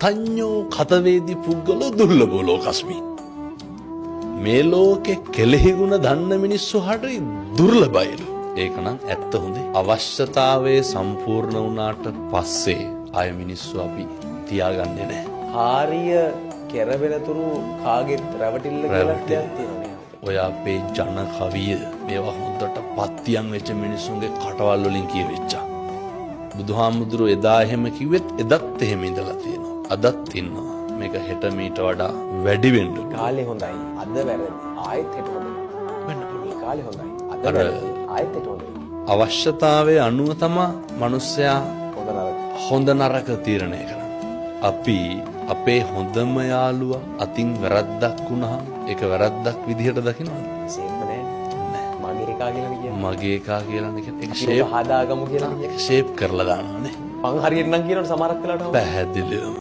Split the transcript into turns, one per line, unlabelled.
අත්තඤ්ඤෝ කතවේදී පුද්ගලෝ දුර්ලභෝ ලෝකස්මි. මේ ලෝකේ කෙලෙහි ගුණ දන්න මිනිස්සු හරි දුර්ලභයිලු. ඒක නම් ඇත්ත හොඳේ. අවශ්‍යතාවයේ සම්පූර්ණ වුණාට පස්සේ ආය මිනිස්සු අපි තියාගන්නේ නැහැ.
ආර්ය කෙරවෙනතුරු කාගෙත් රැවටිල්ල කියලා දෙයක් තියෙනවා.
ඔය අපේ ජන කවිය මේවා හොඳට පත්තියන් වෙච්ච මිනිස්සුන්ගේ කටවල් වලින් කියවෙච්චා. බුදුහාමුදුරුවෝ එදා එහෙම කිව්වෙත් එදත් එහෙම ඉඳලා තියෙනවා. අදත් ඉන්නවා. මේක හෙට මීට වඩා වැඩි වෙන්න
කාලේ හොඳයි. අද වැරදි. ආයෙත් හෙට හොඳයි.
වෙන්න පුළුවන්.
කාලේ හොඳයි. අද වැරදි. ආයෙත් හෙට හොඳයි.
අවශ්‍යතාවයේ අනුව තමයි මිනිස්සයා
හොඳ නරක.
හොඳ නරක තීරණය කරන්නේ. අපි අපේ හොඳම යාළුවා අතින් වැරද්දක් වුණාම ඒක වැරද්දක් විදිහට දකිනවද?
සේම නෑ. මගේ එකා කියලා කියන්නේ.
මගේ එකා කියලා නේ ඒක
ඒක
ෂේප්
හදාගමු කියලා.
ෂේප් කරලා දානවානේ.
මං හරියට නම් කියනකොට සමහරක් වෙලාවට
පැහැදිලිවම